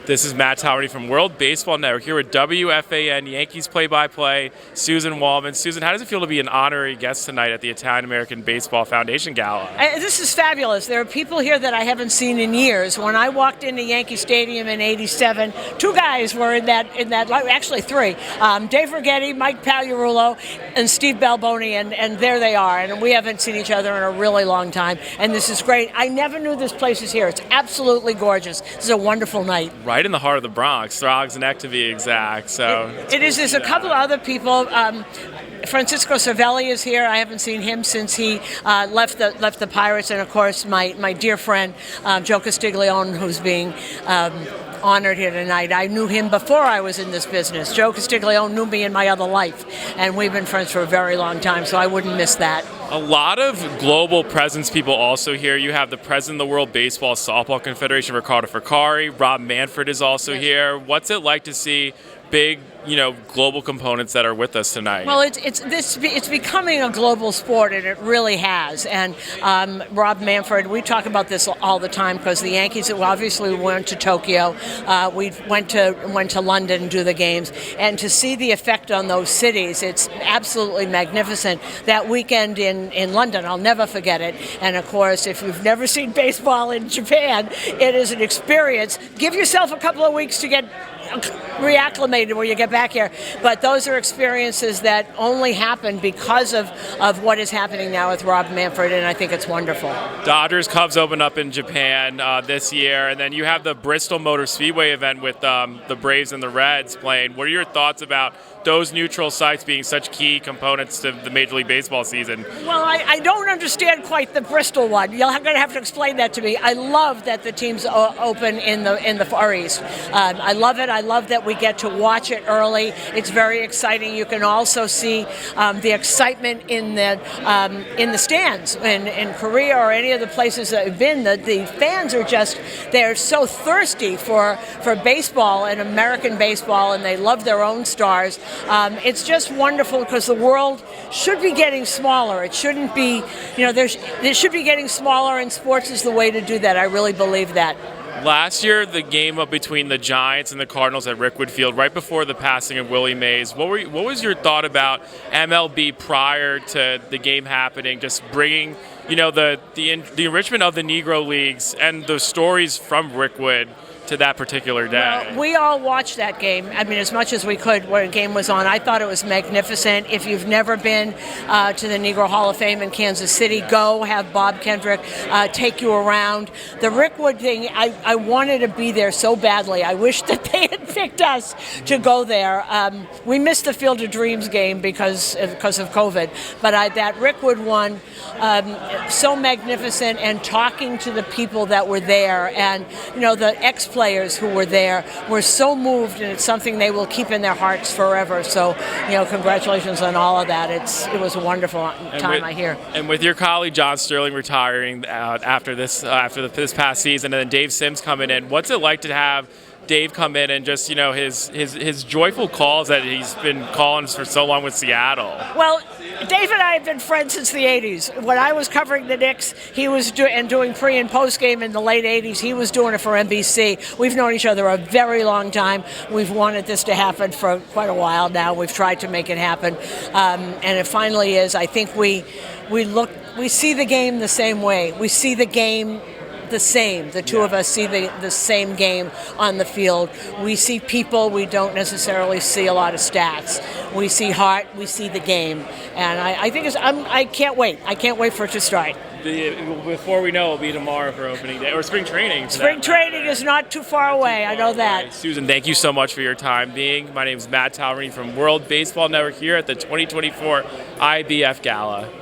This is Matt Tallarini from World Baseball Network here with WFAN Yankees play-by-play, Suzyn Waldman. Suzyn, how does it feel to be an honorary guest tonight at the Italian American Baseball Foundation Gala? This is fabulous. There are people here that I haven't seen in years. When I walked into Yankee Stadium in '87, two guys were in that actually three. Dave Righetti, Mike Pagliarulo, and Steve Balboni, and there they are. And we haven't seen each other in a really long time. And this is great. I never knew this place is here. It's absolutely gorgeous. This is a wonderful night. Right in the heart of the Bronx, Throgs Neck to be exact. So it is. There's a couple of other people. Francisco Cervelli is here. I haven't seen him since he left the Pirates, and of course my dear friend Joe Castiglione, who's being honored here tonight. I knew him before I was in this business. Joe Castiglione knew me in my other life, and we've been friends for a very long time, so I wouldn't miss that. A lot of global presence people also here. You have the president of the World Baseball Softball Confederation, Ricardo Fercari. Rob Manfred is also here. What's it like to see big, global components that are with us tonight? Well, it's becoming a global sport, and it really has. And Rob Manfred, we talk about this all the time because the Yankees obviously went to Tokyo. We went to London to do the games, and to see the effect on those cities, it's absolutely magnificent. That weekend in London, I'll never forget it. And of course, if you've never seen baseball in Japan, it is an experience. Give yourself a couple of weeks to get reacclimated when you get back here, but those are experiences that only happen because of what is happening now with Rob Manfred, and I think it's wonderful. Dodgers Cubs open up in Japan this year, and then you have the Bristol Motor Speedway event with the Braves and the Reds playing. What are your thoughts about those neutral sites being such key components to the Major League Baseball season? Well, I don't understand quite the Bristol one. You're going to have to explain that to me. I love that the teams open in the Far East. I love it. I love that we get to watch it early. It's very exciting. You can also see the excitement in the stands in Korea or any of the places that I've been. The fans are they're so thirsty for baseball and American baseball, and they love their own stars. It's just wonderful because the world should be getting smaller. It shouldn't be, there should be getting smaller, and sports is the way to do that. I really believe that. Last year, the game up between the Giants and the Cardinals at Rickwood Field, right before the passing of Willie Mays, what was your thought about MLB prior to the game happening, just bringing, the enrichment of the Negro Leagues and the stories from Rickwood to that particular day? Well, we all watched that game, as much as we could when the game was on. I thought it was magnificent. If you've never been to the Negro Hall of Fame in Kansas City, go have Bob Kendrick take you around. The Rickwood thing, I wanted to be there so badly. I wish that they had picked us to go there. We missed the Field of Dreams game because of COVID, but that Rickwood one, so magnificent, and talking to the people that were there, and the ex-players who were there were so moved, and it's something they will keep in their hearts forever. So, congratulations on all of that. It was a wonderful time, I hear. And with your colleague John Sterling retiring after this past season, and then Dave Sims coming in, what's it like to have Dave come in and just, his joyful calls that he's been calling for so long with Seattle? Well, Dave and I have been friends since the 80s. When I was covering the Knicks, he was doing pre- and post-game in the late 80s. He was doing it for NBC. We've known each other a very long time. We've wanted this to happen for quite a while now. We've tried to make it happen. And it finally is. I think we see the game the same way. We see the game the same. The two of us see the same game on the field. We see people. We don't necessarily see a lot of stats. We see heart. We see the game. And I think I can't wait. I can't wait for it to start. Before we know, it'll be tomorrow for opening day, or spring training. Spring training is not too far away. I know that. Right. Suzyn, thank you so much for your time being. My name is Matt Tallarini from World Baseball Network here at the 2024 IABF Gala.